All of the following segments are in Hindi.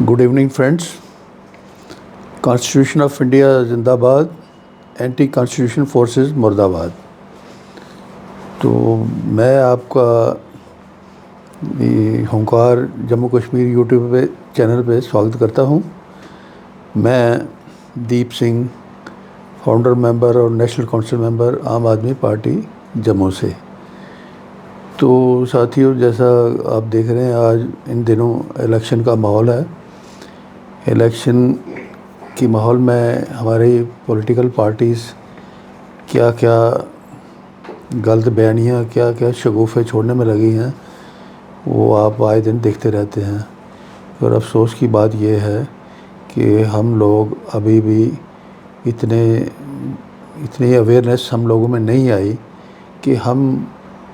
Good evening friends. Constitution of India जिंदाबाद, एंटी कॉन्स्टिट्यूशन फोर्सेस मुर्दाबाद। तो मैं आपका ये होमकार जम्मू कश्मीर यूट्यूब पे चैनल पे स्वागत करता हूँ। मैं दीप सिंह, फाउंडर मेंबर और नेशनल काउंसिल मेंबर आम आदमी पार्टी जम्मू से। तो साथियों, जैसा आप देख रहे हैं आज इन दिनों इलेक्शन का माहौल है। इलेक्शन की माहौल में हमारी पॉलिटिकल पार्टीज़ क्या क्या गलत बयानियाँ, क्या क्या शगुफ़े छोड़ने में लगी हैं, वो आप आए दिन देखते रहते हैं। और अफसोस की बात यह है कि हम लोग अभी भी इतनी अवेयरनेस हम लोगों में नहीं आई कि हम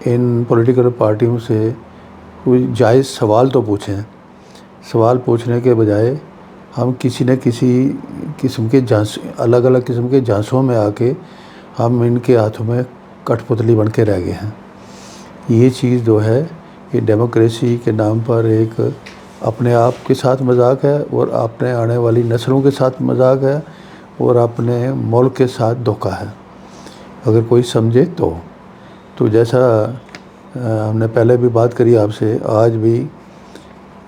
इन पॉलिटिकल पार्टियों से कोई जायज़ सवाल तो पूछें। सवाल पूछने के बजाय हम किसी न किसी किस्म के अलग अलग किस्म के झांसों में आके हम इनके हाथों में कठपुतली बन के रह गए हैं। ये चीज़ जो है, ये डेमोक्रेसी के नाम पर एक अपने आप के साथ मजाक है और अपने आने वाली नस्लों के साथ मजाक है और अपने मुल्क के साथ धोखा है, अगर कोई समझे तो जैसा हमने पहले भी बात करी आपसे, आज भी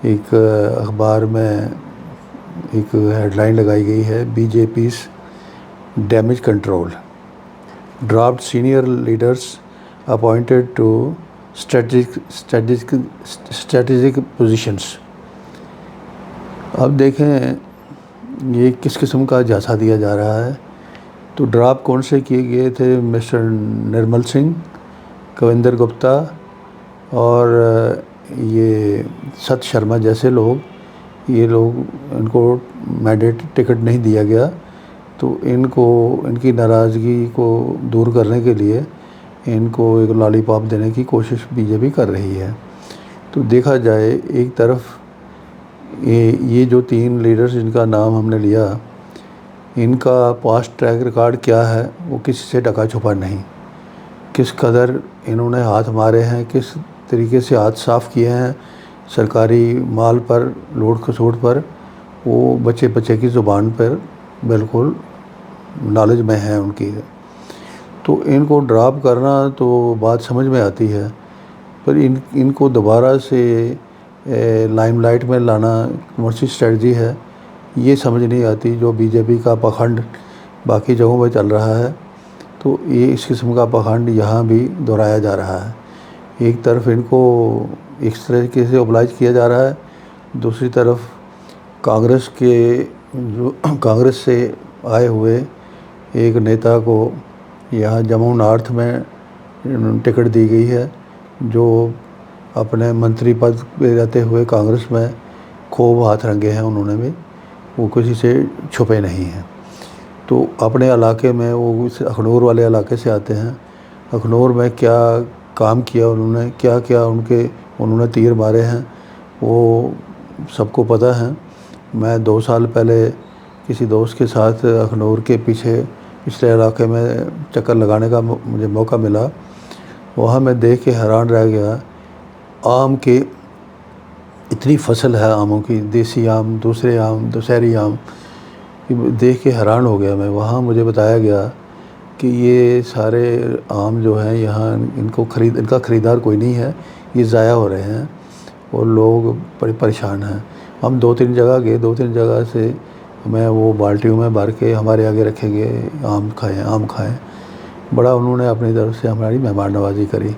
एक अखबार में एक हेडलाइन लगाई गई है, BJP's damage control, draft senior leaders appointed to strategic positions. अब देखें ये किस किस्म का झांसा दिया जा रहा है। तो ड्राफ्ट कौन से किए गए थे? मिस्टर निर्मल सिंह, कविंदर गुप्ता और ये सत शर्मा जैसे लोग, ये लोग, इनको मैंडेट टिकट नहीं दिया गया। तो इनकी नाराज़गी को दूर करने के लिए इनको एक लॉलीपॉप देने की कोशिश बीजेपी कर रही है। तो देखा जाए, एक तरफ ये जो 3 लीडर्स जिनका नाम हमने लिया, इनका पास्ट ट्रैक रिकॉर्ड क्या है वो किसी से ढका छुपा नहीं। किस कदर इन्होंने हाथ मारे हैं, किस तरीके से हाथ साफ़ किए हैं सरकारी माल पर, लूट खसोट पर, वो बच्चे बच्चे की ज़ुबान पर बिल्कुल नॉलेज में है उनकी। तो इनको ड्रॉप करना तो बात समझ में आती है, पर इनको दोबारा से लाइमलाइट में लाना कौन सी स्ट्रेटजी है, ये समझ नहीं आती। जो बीजेपी का पाखंड बाकी जगहों पर चल रहा है, तो ये इस किस्म का पाखंड यहाँ भी दोहराया जा रहा है। एक तरफ इनको इस तरीके से ओबलाइज किया जा रहा है, दूसरी तरफ कांग्रेस से आए हुए एक नेता को यहाँ जम्मू नॉर्थ में टिकट दी गई है, जो अपने मंत्री पद पे रहते हुए कांग्रेस में खूब हाथ रंगे हैं उन्होंने भी, वो किसी से छुपे नहीं हैं। तो अपने इलाके में, वो अखनूर वाले इलाके से आते हैं, अखनूर में क्या काम किया उन्होंने, क्या क्या उन्होंने तीर मारे हैं, वो सबको पता है। मैं 2 साल पहले किसी दोस्त के साथ अखनूर के पिछले इलाके में चक्कर लगाने का मुझे मौका मिला। वहाँ मैं देख के हैरान रह गया। आम के इतनी फसल है आमों की, देसी आम, दूसरे आम, दशहरी आम, देख के हैरान हो गया मैं। वहाँ मुझे बताया गया कि ये सारे आम जो हैं यहाँ इनका ख़रीदार कोई नहीं है, ये ज़ाया हो रहे हैं और लोग बड़े परेशान हैं। हम 2-3 जगह गए, 2-3 जगह से हमें वो बाल्टियों में भर के हमारे आगे रखे गए, आम खाएँ। बड़ा उन्होंने अपनी तरफ से हमारी मेहमान नवाजी करी।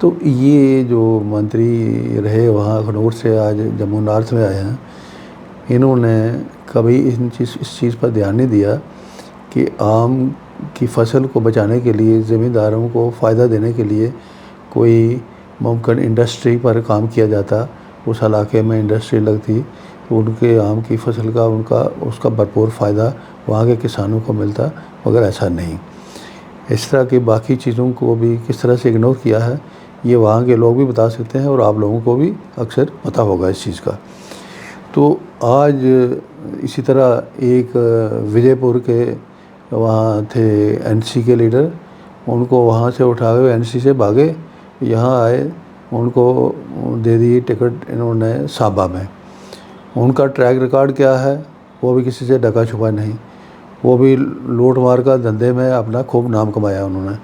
तो ये जो मंत्री रहे वहाँ अखनूर से आज जम्मू नॉर्थ में आए हैं, इन्होंने कभी इस चीज़ पर ध्यान नहीं दिया कि आम की फसल को बचाने के लिए, ज़मींदारों को फ़ायदा देने के लिए कोई मुमकिन इंडस्ट्री पर काम किया जाता, उस इलाके में इंडस्ट्री लगती, तो उनके आम की फसल का उसका भरपूर फ़ायदा वहाँ के किसानों को मिलता, मगर ऐसा नहीं। इस तरह की बाकी चीज़ों को भी किस तरह से इग्नोर किया है, ये वहाँ के लोग भी बता सकते हैं और आप लोगों को भी अक्सर पता होगा इस चीज़ का। तो आज इसी तरह एक विजयपुर के वहाँ थे एनसी के लीडर, उनको वहाँ से उठा के एनसी से भागे, यहाँ आए, उनको दे दी टिकट इन्होंने साबा में। उनका ट्रैक रिकॉर्ड क्या है, वो भी किसी से ढका छुपा नहीं। वो भी लूट मार का धंधे में अपना खूब नाम कमाया उन्होंने।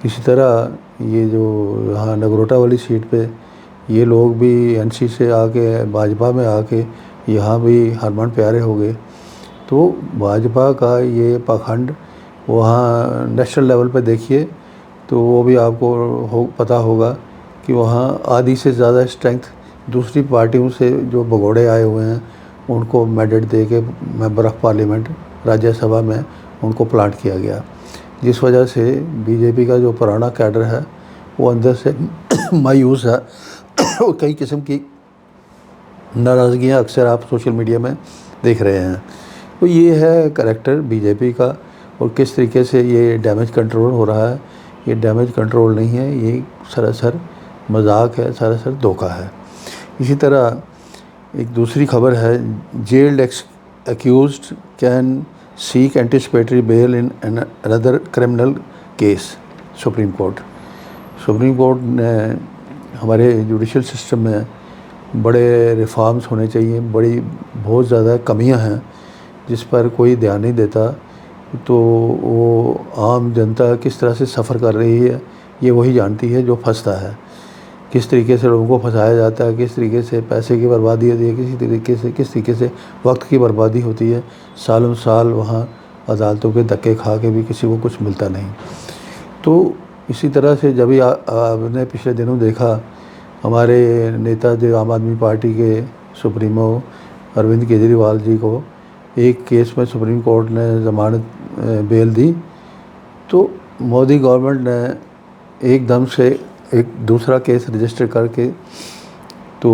इसी तरह ये जो यहाँ नगरोटा वाली सीट पे ये लोग भी एनसी से आके भाजपा में आके यहाँ भी हरमन प्यारे हो गए। तो भाजपा का ये पाखंड वहाँ नेशनल लेवल पे देखिए तो वो भी आपको पता होगा कि वहाँ आधी से ज़्यादा स्ट्रेंथ दूसरी पार्टियों से जो भगोड़े आए हुए हैं उनको मैंडेट दे के मेंबर ऑफ पार्लियामेंट राज्यसभा में उनको प्लांट किया गया, जिस वजह से बीजेपी का जो पुराना कैडर है वो अंदर से मायूस है। और कई किस्म की नाराज़गियाँ अक्सर आप सोशल मीडिया में देख रहे हैं। तो ये है करैक्टर बीजेपी का, और किस तरीके से ये डैमेज कंट्रोल हो रहा है। ये डैमेज कंट्रोल नहीं है, ये सरासर मजाक है, सरासर धोखा है। इसी तरह एक दूसरी खबर है, gelled accused can seek anticipatory bell in another criminal case. Supreme court ने हमारे जुडिशल सिस्टम में बड़े रिफॉर्म्स होने चाहिए, बहुत ज़्यादा कमियां हैं जिस पर कोई ध्यान नहीं देता। तो वो आम जनता किस तरह से सफ़र कर रही है ये वही जानती है जो फंसता है। किस तरीके से लोगों को फंसाया जाता है, किस तरीके से पैसे की बर्बादी होती है, किस तरीके से वक्त की बर्बादी होती है। सालों साल वहाँ अदालतों के धक्के खा के भी किसी को कुछ मिलता नहीं। तो इसी तरह से जब आपने पिछले दिनों देखा हमारे नेता जो आम आदमी पार्टी के सुप्रीमो अरविंद केजरीवाल जी को एक केस में सुप्रीम कोर्ट ने ज़मानत बेल दी, तो मोदी गवर्नमेंट ने एकदम से एक दूसरा केस रजिस्टर करके तो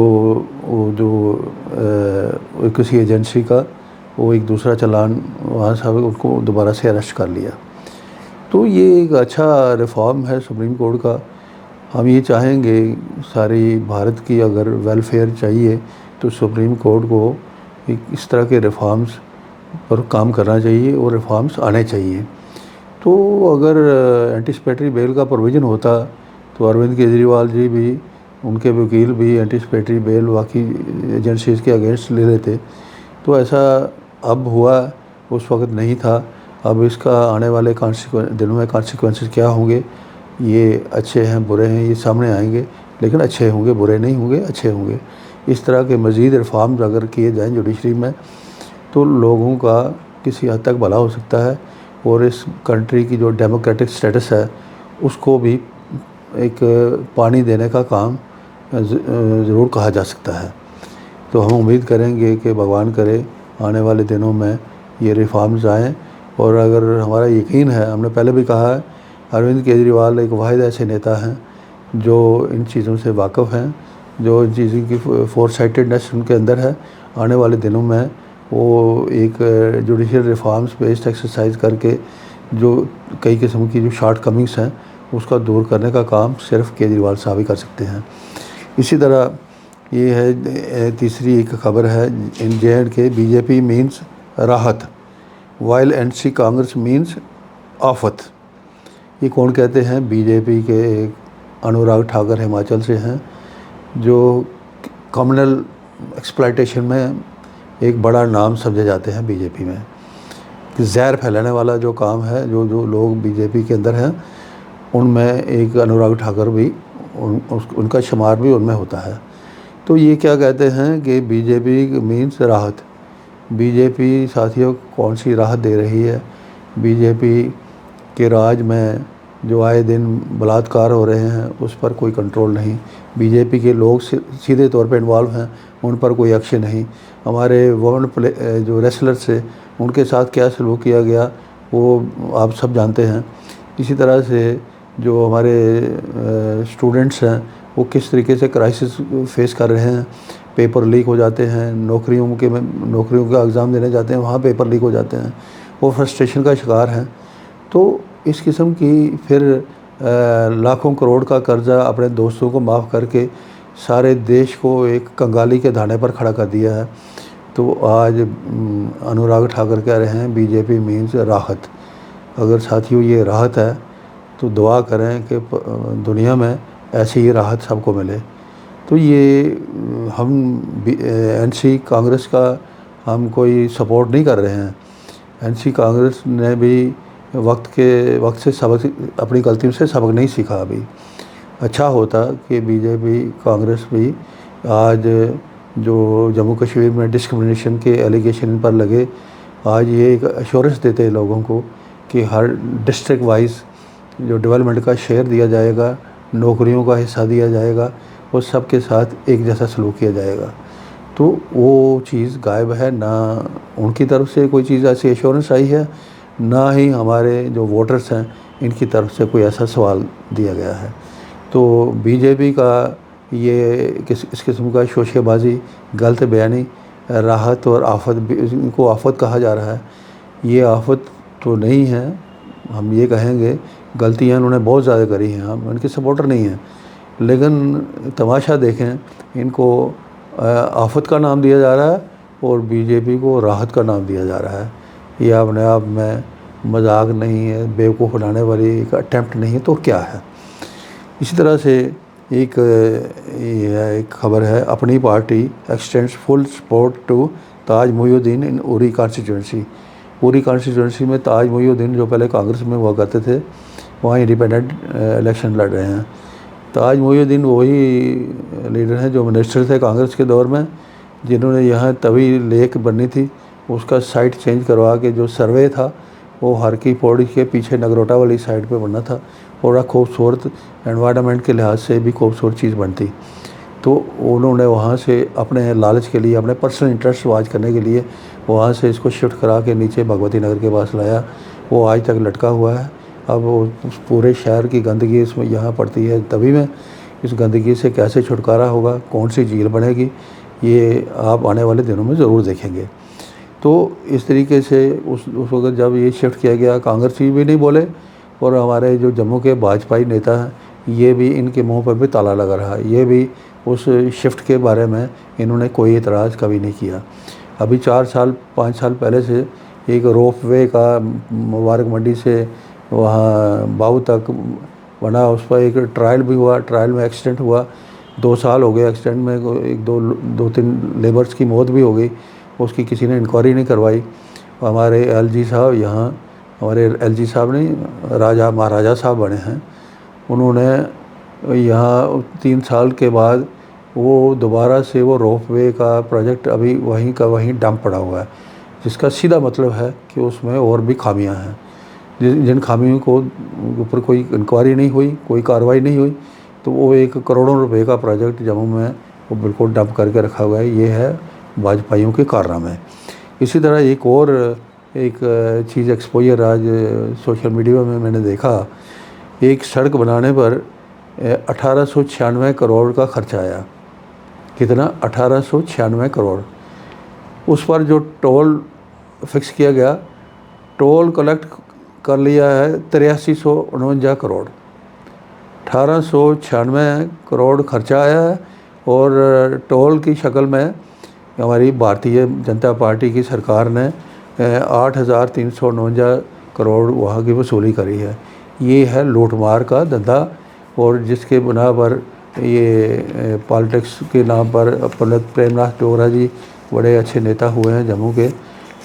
वो जो किसी एजेंसी का वो एक दूसरा चालान वहाँ से उनको दोबारा से अरेस्ट कर लिया। तो ये एक अच्छा रिफॉर्म है सुप्रीम कोर्ट का। हम ये चाहेंगे सारी भारत की अगर वेलफेयर चाहिए तो सुप्रीम कोर्ट को इस तरह के रिफॉर्म्स पर काम करना चाहिए और रिफॉर्म्स आने चाहिए। तो अगर एंटिसिपेटरी बेल का प्रोविज़न होता तो अरविंद केजरीवाल जी भी, उनके वकील भी एंटिसिपेटरी बेल बाकी एजेंसीज़ के अगेंस्ट ले लेते। तो ऐसा अब हुआ, उस वक्त नहीं था। अब इसका आने वाले दिनों में कॉन्सिक्वेंसेस क्या होंगे, ये अच्छे हैं बुरे हैं ये सामने आएंगे, लेकिन अच्छे होंगे, बुरे नहीं होंगे, अच्छे होंगे। इस तरह के मज़ीद रिफॉर्म्स अगर किए जाएँ जुडिशरी में तो लोगों का किसी हद तक भला हो सकता है, और इस कंट्री की जो डेमोक्रेटिक स्टेटस है उसको भी एक पानी देने का काम ज़रूर कहा जा सकता है। तो हम उम्मीद करेंगे कि भगवान करे आने वाले दिनों में ये रिफॉर्म्स आएँ। और अगर हमारा यकीन है, हमने पहले भी कहा है, अरविंद केजरीवाल एक वाहिद ऐसे नेता हैं जो इन चीज़ों से वाकिफ़ हैं, जो इन चीज़ों की फोरसाइटेडनेस उनके अंदर है। आने वाले दिनों में वो एक जुडिशल रिफॉर्म्स बेस्ड एक्सरसाइज करके जो कई किस्म की जो शॉर्ट कमिंग्स हैं उसका दूर करने का काम सिर्फ केजरीवाल साहब ही कर सकते हैं। इसी तरह ये है तीसरी एक खबर है, इन JNK बीजेपी मीन्स राहत वाइल एनसी कांग्रेस मीन्स आफत। ये कौन कहते हैं? बीजेपी के एक अनुराग ठाकुर हिमाचल से हैं, जो कम्युनल एक्सप्लॉयटेशन में एक बड़ा नाम समझे जाते हैं बीजेपी में। कि जहर फैलाने वाला जो काम है, जो लोग बीजेपी के अंदर हैं उनमें एक अनुराग ठाकुर भी उनका शुमार भी उनमें होता है। तो ये क्या कहते हैं कि बीजेपी मीन्स राहत। बीजेपी साथियों कौन सी राहत दे रही है? बीजेपी के राज में जो आए दिन बलात्कार हो रहे हैं उस पर कोई कंट्रोल नहीं। बीजेपी के लोग सीधे तौर पे इन्वॉल्व हैं, उन पर कोई एक्शन नहीं। हमारे वुमेन जो रेसलर्स थे उनके साथ क्या सलूक किया गया वो आप सब जानते हैं। इसी तरह से जो हमारे स्टूडेंट्स हैं वो किस तरीके से क्राइसिस फेस कर रहे हैं। पेपर लीक हो जाते हैं, नौकरियों का एग्ज़ाम देने जाते हैं, वहाँ पेपर लीक हो जाते हैं, वो फ्रस्ट्रेशन का शिकार हैं। तो इस किस्म की फिर लाखों करोड़ का कर्जा अपने दोस्तों को माफ़ करके सारे देश को एक कंगाली के धाने पर खड़ा कर दिया है। तो आज अनुराग ठाकुर कह रहे हैं बीजेपी मीन्स राहत। अगर साथियों ये राहत है तो दुआ करें कि दुनिया में ऐसी ही राहत सबको मिले। तो ये हम एनसी कांग्रेस का हम कोई सपोर्ट नहीं कर रहे हैं। एनसी कांग्रेस ने भी वक्त से सबक, अपनी गलतियों से सबक नहीं सीखा अभी। अच्छा होता कि बीजेपी कांग्रेस भी आज जो जम्मू कश्मीर में डिस्क्रिमिनेशन के एलिगेशन पर लगे, आज ये एक एश्योरेंस देते लोगों को कि हर डिस्ट्रिक्ट वाइज जो डेवलपमेंट का शेयर दिया जाएगा, नौकरियों का हिस्सा दिया जाएगा और सबके साथ एक जैसा सलूक किया जाएगा। तो वो चीज़ गायब है, ना उनकी तरफ से कोई चीज़ ऐसी एश्योरेंस आई है, ना ही हमारे जो वोटर्स हैं इनकी तरफ से कोई ऐसा सवाल दिया गया है। तो बीजेपी का ये इस किस्म का शोशेबाजी, गलत बयानी, राहत और आफत, इनको आफत कहा जा रहा है। ये आफत तो नहीं है, हम ये कहेंगे गलतियाँ उन्होंने बहुत ज़्यादा करी हैं, हम उनके सपोर्टर नहीं हैं, लेकिन तमाशा देखें, इनको आफत का नाम दिया जा रहा है और बीजेपी को राहत का नाम दिया जा रहा है। ये अपने आप में मजाक नहीं है, बेवकूफ़ बनाने वाली एक अटैम्प्ट नहीं है तो क्या है। इसी तरह से एक खबर है, Apni party extends full support to Taj Moinuddin in Uri constituency. Uri constituency में ताज मोइनुद्दीन जो पहले कांग्रेस में हुआ करते थे, वहाँ इंडिपेंडेंट इलेक्शन लड़ रहे हैं। ताज मोइनुद्दीन वही लीडर हैं जो मिनिस्टर थे कांग्रेस के दौर में, जिन्होंने यहाँ तवी लेक बननी थी उसका साइट चेंज करवा के जो सर्वे था वो हर की पौड़ी के पीछे नगरोटा वाली साइड पे बनना था, और खूबसूरत एनवायरनमेंट के लिहाज से भी खूबसूरत चीज़ बनती। तो उन्होंने वहाँ से अपने लालच के लिए, अपने पर्सनल इंटरेस्ट वाच करने के लिए वहाँ से इसको शिफ्ट करा के नीचे भगवती नगर के पास लाया। वो आज तक लटका हुआ है। अब उस पूरे शहर की गंदगी इसमें यहाँ पड़ती है तभी में, इस गंदगी से कैसे छुटकारा होगा, कौन सी झील बनेगी, ये आप आने वाले दिनों में ज़रूर देखेंगे। तो इस तरीके से उस वक्त जब ये शिफ्ट किया गया, कांग्रेसी भी नहीं बोले और हमारे जो जम्मू के भाजपाई नेता हैं ये भी, इनके मुंह पर भी ताला लगा रहा। ये भी उस शिफ्ट के बारे में इन्होंने कोई एतराज़ कभी नहीं किया। अभी 4 साल 5 साल पहले से एक रोप वे का मुबारक मंडी से वहाँ बाऊ तक बना, उस पर एक ट्रायल भी हुआ, ट्रायल में एक्सीडेंट हुआ, 2 साल हो गए एक्सीडेंट में, एक दो तीन लेबर्स की मौत भी हो गई, उसकी किसी ने इंक्वायरी नहीं करवाई। हमारे एलजी साहब यहाँ, हमारे एलजी साहब नहीं, राजा महाराजा साहब बने हैं, उन्होंने यहाँ 3 साल के बाद वो दोबारा से वो रोप वे का प्रोजेक्ट अभी वहीं का वहीं डंप पड़ा हुआ है, जिसका सीधा मतलब है कि उसमें और भी खामियां हैं। जिन खामियों को ऊपर कोई इंक्वायरी नहीं हुई, कोई कार्रवाई नहीं हुई, तो वो 1 करोड़ों रुपए का प्रोजेक्ट जम्मू में वो बिल्कुल डंप करके रखा हुआ है। ये है भाजपाइयों के कारनामे। इसी तरह एक चीज़ एक्सपोजर आज सोशल मीडिया में मैंने देखा, एक सड़क बनाने पर 1896 करोड़ का खर्चा आया। कितना? 1896 करोड़। उस पर जो टोल फिक्स किया गया, टोल कलेक्ट कर लिया है 8349 करोड़। 1896 करोड़ खर्चा आया है और टोल की शक्ल में हमारी भारतीय जनता पार्टी की सरकार ने 8349 करोड़ वहाँ की वसूली करी है। ये है लूटमार का धंधा, और जिसके बुना पर ये पॉलिटिक्स के नाम पर पंडित प्रेमनाथ डोगरा जी बड़े अच्छे नेता हुए हैं जम्मू के,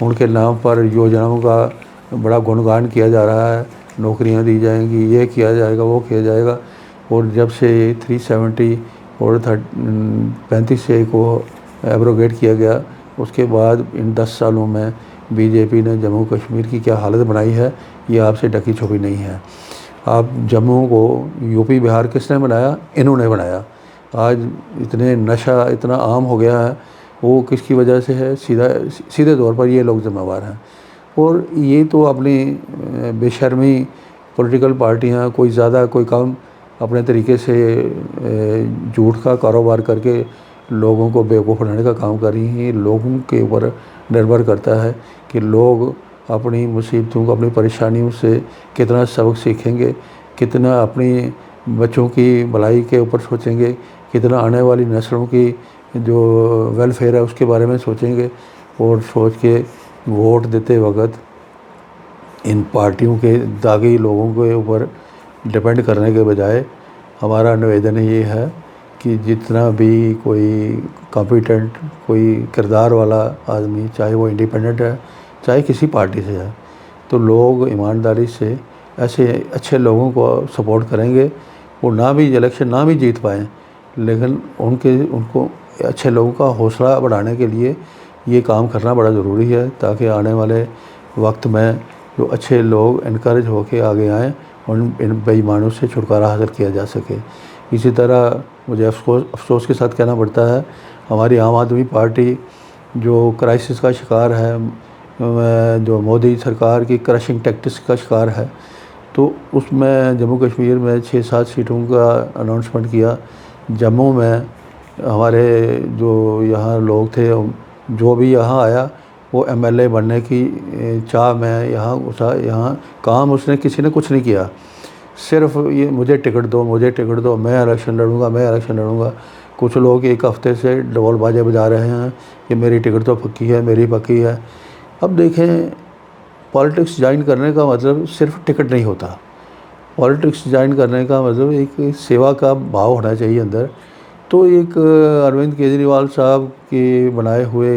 उनके नाम पर योजनाओं का बड़ा गुणगान किया जा रहा है, नौकरियां दी जाएंगी, ये किया जाएगा, वो किया जाएगा। और जब से 370 और 35A को एब्रोगेट किया गया, उसके बाद इन 10 सालों में बीजेपी ने जम्मू कश्मीर की क्या हालत बनाई है, ये आपसे ढकी छुपी नहीं है। आप जम्मू को यूपी बिहार किसने बनाया? इन्होंने बनाया। आज इतने नशा इतना आम हो गया है, वो किसकी वजह से है? सीधे तौर पर ये लोग जिम्मेवार हैं। और ये तो अपनी बेशर्मी पॉलिटिकल पार्टियां कोई ज़्यादा कोई कम अपने तरीके से झूठ का कारोबार करके लोगों को बेवकूफ़ बनाने का काम कर रही हैं। लोगों के ऊपर निर्भर करता है कि लोग अपनी मुसीबतों को, अपनी परेशानियों से कितना सबक सीखेंगे, कितना अपनी बच्चों की भलाई के ऊपर सोचेंगे, कितना आने वाली नस्लों की जो वेलफेयर है उसके बारे में सोचेंगे। और सोच के वोट देते वक्त इन पार्टियों के दागी लोगों के ऊपर डिपेंड करने के बजाय हमारा निवेदन ये है कि जितना भी कोई कॉम्पिटेंट, कोई किरदार वाला आदमी, चाहे वो इंडिपेंडेंट है, चाहे किसी पार्टी से है, तो लोग ईमानदारी से ऐसे अच्छे लोगों को सपोर्ट करेंगे। वो ना भी इलेक्शन ना भी जीत पाएँ, लेकिन उनको अच्छे लोगों का हौसला बढ़ाने के लिए ये काम करना बड़ा ज़रूरी है, ताकि आने वाले वक्त में जो अच्छे लोग इनकरेज होके आगे आएँ और इन बेईमानों से छुटकारा हासिल किया जा सके। इसी तरह मुझे अफ़सोस के साथ कहना पड़ता है, हमारी आम आदमी पार्टी जो क्राइसिस का शिकार है, जो मोदी सरकार की क्रशिंग टैक्टिक्स का शिकार है, तो उसमें जम्मू कश्मीर में 6-7 सीटों का अनाउंसमेंट किया। जम्मू में हमारे जो यहाँ लोग थे, जो भी यहाँ आया वो एमएलए बनने की चाह में यहाँ घुसा। यहाँ काम उसने किसी ने कुछ नहीं किया, सिर्फ ये मुझे टिकट दो, मुझे टिकट दो, मैं इलेक्शन लड़ूंगा, मैं इलेक्शन लड़ूंगा। कुछ लोग एक हफ्ते से ढोल बाजे बजा रहे हैं कि मेरी टिकट तो पक्की है, मेरी पक्की है। अब देखें, पॉलिटिक्स ज्वाइन करने का मतलब सिर्फ टिकट नहीं होता। पॉलिटिक्स ज्वाइन करने का मतलब एक सेवा का भाव होना चाहिए अंदर। तो एक अरविंद केजरीवाल साहब के बनाए हुए